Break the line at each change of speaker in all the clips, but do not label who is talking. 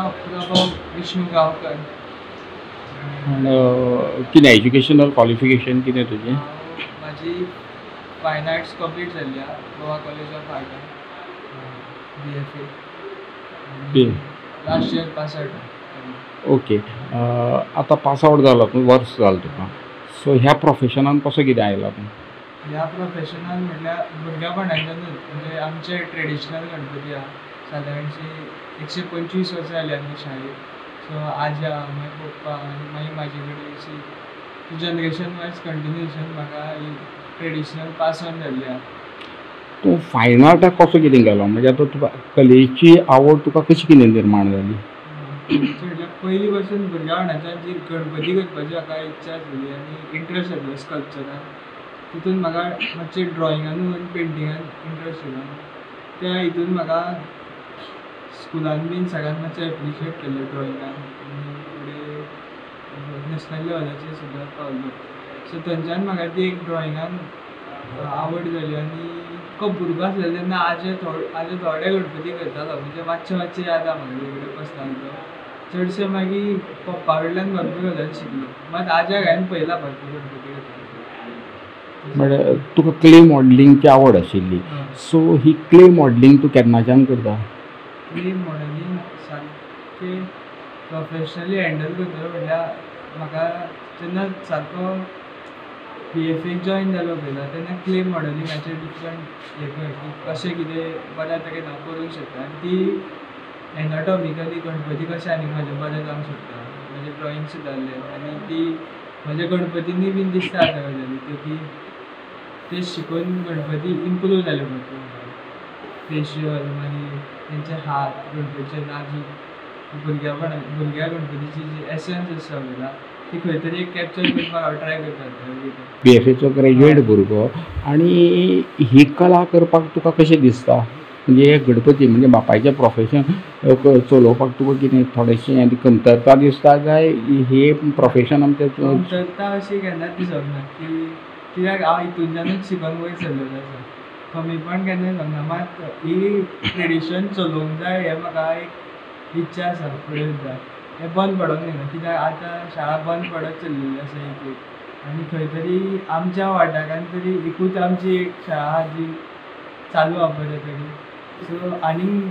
नाव प्रभव विष्णू गांवकर.
कितें educational qualification कितें तुजें?
माझी फायन आर्ट्स कंप्लीट जाल्ली आहा गोवा कॉलेज ऑफ आर्टान BFA
बी
last year pass out.
Okay. आतां पास आउट जालो तूं, वर्स जालें तुका. सो ह्या प्रोफेशनान कसो कितें आयला तूं?
ह्या प्रोफेशनान म्हटल्यार भुरग्यापणाच्यानूच म्हणजे आमचे ट्रेडिशनल गणपती आहा सादारणशी 125 वर्सां जालीं आमचे शाळेक. सो आजा मागीर पप्पा आनी मागीर म्हाजे कडेन अशी जनरेशन वायज कंटिन्युएशन म्हाका ही ट्रेडिशनल पास ऑन जाल्ली आहा.
तूं फायन आर्टाक कसो कितें गेलो? म्हणजे आतां तुका कलेची आवड तुका कशी कितें निर्माण जाली?
म्हटल्यार पयलीं पासून भुरग्यापणाच्यान जी गणपती करपाची म्हाका इच्छा आसलेली आनी इंट्रस्ट आसलो स्कल्पचरान, तितून म्हाका मातशें ड्रॉइंगानूय आनी पेंटिंगान इंट्रस्ट येयलो. त्या हितून म्हाका स्कुलान बीन सगळ्यांत मातशें एप्रिशिएट केल्लें ड्रॉइंगान आनी फुडें नॅशनल लेवलाचेर सुद्दां पावलो. सो थंयच्यान म्हाका ती एक ड्रॉइंगान आवड जाली आनी तो भुरगो आसलेलो तेन्ना आजे थोडे गणपती करतालो म्हणजे मातशें याद आहा म्हाका तें बसतालो तो. चडशें मागीर पप्पा कडल्यान भरपूर गजाली शिकलो. मात आज्याक हांवें पयला भरपूर गणपती करतालो.
म्हणजे तुका क्ले मॉडलिंगची आवड आशिल्ली. सो ही क्ले मॉडलिंग तूं केन्नाच्यान करता?
क्ले मॉडलिंग सारकें प्रोफेशनली हँडल करतलो म्हटल्यार म्हाका जेन्ना सारको BFAक जॉयन जालो पयला तेन्ना क्ले मॉडलिंगाचेर डिफरंट हे कळ्ळें की कशें कितें बऱ्या तरेन हांव करूंक शकता आनी ती एनाटॉमिकली गणपती कशें आनीक म्हाजे बरें जावंक शकता म्हजें ड्रॉइंग सुद्दां जाल्लें आनी ती म्हज्या गणपतींनी बीन दिसता आतां गजाली त्यो की ते शिकून गणपती इम्प्रूव जाले भरपूर. फेशियल मागीर तेंचे हात गणपतीचे नाजूक भुरग्या गणपतीची जी एसन्स आसता पळयला ती खंय तरी एक कॅप्चर करपाक हांव ट्राय करता.
BFAचो ग्रॅज्युएट भुरगो आनी ही कला करपाक तुका कशें दिसता? म्हणजे गणपती म्हणजे बापायचें प्रोफेशन चलोवपाक तुका कितें थोडेशें कमतरता दिसता काय हे प्रोफेशन आमचें
कमतरता अशी केन्नाच दिसोंक ना की कित्याक हांव हितूनच्यानूच शिकून वयर सरलेलो आसा. कमीपण केन्ना दिसोंक ना. मात ही ट्रेडिशन चलोवंक जाय हें म्हाका एक इच्छा आसा फुडें सुद्दां. हें बंद पडोंक जायना कित्याक आतां शाळा बंद पडत चल्लेली आसा एक आनी खंय तरी आमच्या वाठारान तरी एकूच आमची एक शाळा आहा जी चालू आहा बरे तरेन. सो आनीक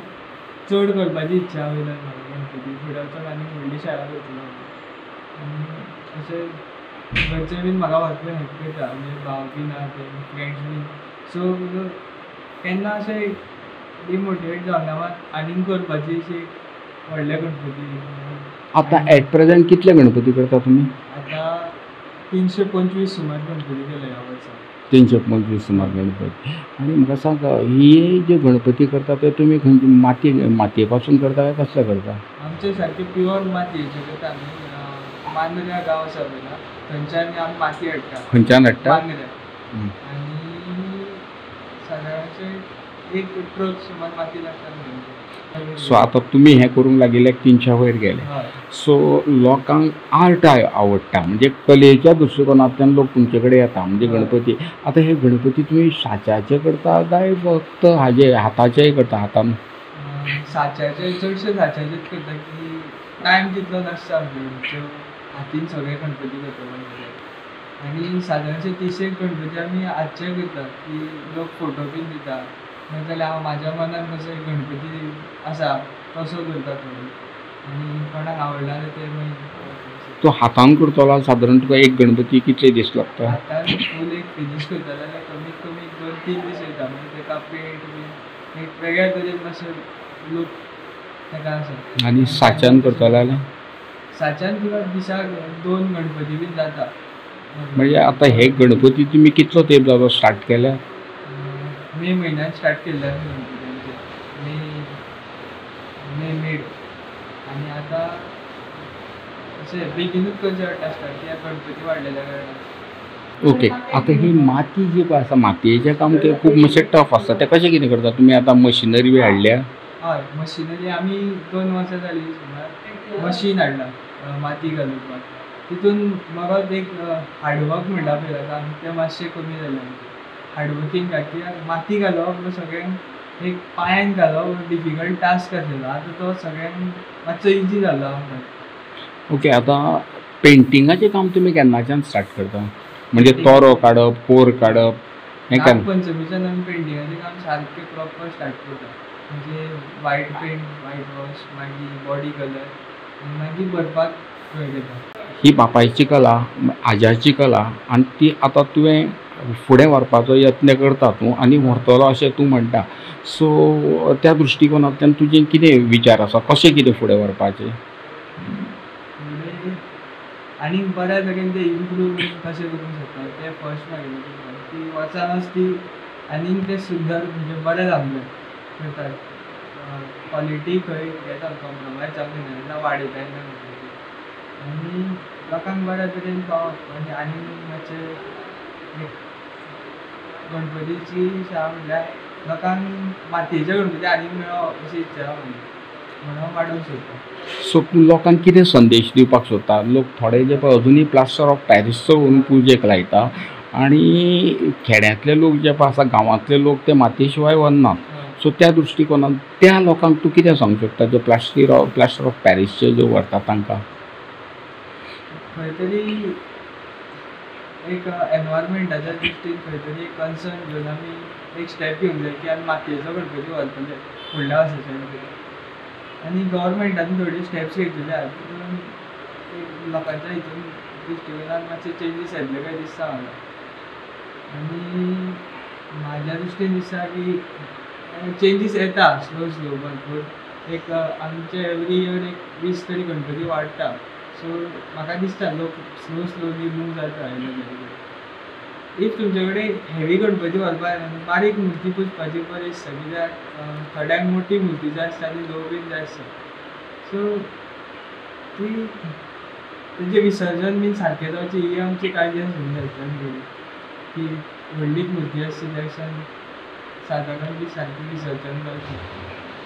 चड करपाची इच्छा वयल्यान म्हाका गणपती फुडें वचून आनीक व्हडली शाळा करतलो आनी अशें घरचे बीन म्हाका भरपूर हेल्प करता म्हणजे भाव बीन आहा ते फ्रेंड्स बीन. सो केन्ना अशें डिमोटिवेट जावंक ना मात आनीक करपाची अशी व्हडले गणपती.
आतां एट प्रेझेंट कितले गणपती करता तुमी?
आतां 325 सुमार गणपती केले ह्या वर्सा.
325 सुमार गणपती. आनी म्हाका सांग ही जे गणपती करता ते तुमी मातये पासून करता काय कसले करता?
आमचे सारके प्युअर मातयेचे करता आमी. मांद्र्या गांव आसा पळयला थंयच्यान आमी माती हाडटा.
खंयच्यान हाडटा?
मांद्र्या. आनी सादारणशे एक ट्रक सुमार माती लागता.
सो आतां तुमी हें करूंक लागिल्ल्याक 300 वयर गेले. सो लोकांक आर्ट आवडटा म्हणजे कलेच्या दृश्टिकोनांतल्यान लोक तुमचे कडेन येता म्हणजे गणपती. आतां हे गणपती तुमी साच्याचे करता काय फक्त हाताचेय करता हातान?
साच्याचे चडशे साच्याचेच करता की टायम तितलो नासता आमचे हातीन सगळे गणपती करता. आनी सादारणशे 30 गणपती आमी हातचे करता की लोक फोटो बीन दिता नाजाल्यार हांव म्हाज्या मनान कसो गणपती आसा तसो करता थोडो आनी कोणाक आवडला जाल्यार ते मागीर.
तो हातान करतलो सादारण तुका एक गणपती कितले दीस लागता?
हातान फूल एक फिनीश करता जाल्यार कमीत कमी 2-3 दीस वयता. मागीर तेका पेंट बीन एक वेगळ्या तरेन मातशें लूक तेका आसा.
आनी साच्यान करतलो जाल्यार?
साच्यान तुका दिसाक 2 गणपती बीन जाता.
म्हणजे आतां हे गणपती तुमी कितलो तेंप जालो स्टार्ट केल्या?
मे म्हयन्यान स्टार्ट केल्ले आमी गणपती मे मिड आनी आतां अशें बेगीनूच करचें पडटा स्टार्ट कित्याक गणपती वाडलेल्या कारणान.
ओके. आतां ही माती जी पळय आसा मातयेचें काम तें खूब मातशें टफ आसता. तें कशें कितें करता तुमी? आतां मशिनरी बी हाडल्या?
हय मशिनरी आमी 2 वर्सां जालीं सुमार मशीन हाडलां माती घालपाक. तितून म्हाका एक हार्डवर्क म्हणटा पळय तें मातशें कमी जालें. हार्डवर्कींग कित्याक माती घालप सगळ्यांक एक पांयान घालप डिफिकल्ट टास्क आसलेलो. आतां तो सगळ्यांक मातसो इजी जालो आमकां.
ओके, आता पेंटिंगाचें काम तुमी केन्नाच्यान स्टार्ट करता? म्हणजे तोरो काडप, कोर काडप हें केन्ना?
नागपंचमीच्यान आमी पेंटिंगाचें काम सारकें प्रॉपर स्टार्ट करता. म्हणजे व्हायट पेंट, व्हायट वॉश, मागीर बॉडी कलर, मागीर भरपाक खंय घेता.
ही बापायची कला, आज्याची कला, आनी ती आतां तुवें फुडें व्हरपाचो यत्न करता तूं आनी व्हरतलो अशें तूं म्हणटा. सो त्या दृश्टीकोनांतल्यान तुजें कितें विचार आसा, कशें कितें फुडें व्हरपाचें?
म्हणजे आनीक बऱ्या तरेन ते इम्प्रूव कशें करूंक शकता तें फर्स्ट म्हागेलें की वचनच ती आनीक तें सुंदर म्हणजे बरें जावंक जाय करतात. क्वॉलिटी खंय घेता कॉम्प्रमायज जावंक जायना तेन्ना वाडयता येना क्वॉलिटी. आनी लोकांक बऱ्या तरेन पावप आनी आनीक मातशें एक गणपतीची शाळा म्हणल्यार लोकांक मातयेचे गणपती आनीक मेळप अशी इच्छा आहा म्हजी. म्हणून हांव वाडोवंक सोदतां.
सो तूं लोकांक कितें संदेश दिवपाक सोदता? लोक थोडे जे पळय अजुनूय प्लास्टर ऑफ पॅरिसचो व्हरून पुजेक लायता आनी खेड्यांतले लोक जे पळय आसा, गांवांतले लोक ते मातये शिवाय वचनात. सो त्या दृश्टीकोनांत त्या लोकांक तूं कितें सांगूंक शकता जे प्लास्टर ऑफ पॅरिसचे जे व्हरता तांकां?
खंय तरी एक एनवायरमेंटाच्या दृश्टीन खंय तरी एक कन्सर्न घेवन आमी एक स्टेप घेवंक जाय की आमी मातयेचो गणपती व्हरतले फुडल्या वर्साच्यान तरी. आनी गव्हर्मेंटान थोडी स्टेप्स घेतलेले आहा तितून एक लोकांच्या हितून दृश्टीकोनान मातशे चेंजीस येतले काय दिसता म्हाका. आनी म्हाज्या दृश्टीन दिसता की चेंजीस येता स्लो स्लो भरपूर. एक आमचे एवरी इयर एक 20 तरी गणपती वाडटा. सो म्हाका दिसता लोक स्लोली मूव जाता इल्ले. इफ तुमचे कडेन हेवी गणपती व्हरपा जायना न्हू, बारीक मुर्ती पुजपाची बरी दिसता. कित्याक थोड्यांक मोठी मुर्ती जाय आसता आनी ल्हव बीन जाय आसता. सो ती तेजें विसर्जन बीन सारकें जावचें ही आमची काळजी आसूंक जाय पयलीं. की व्हडलीच मुर्ती आसची त्या दिसांनी सादारण बी सारकी विसर्जन जावचें.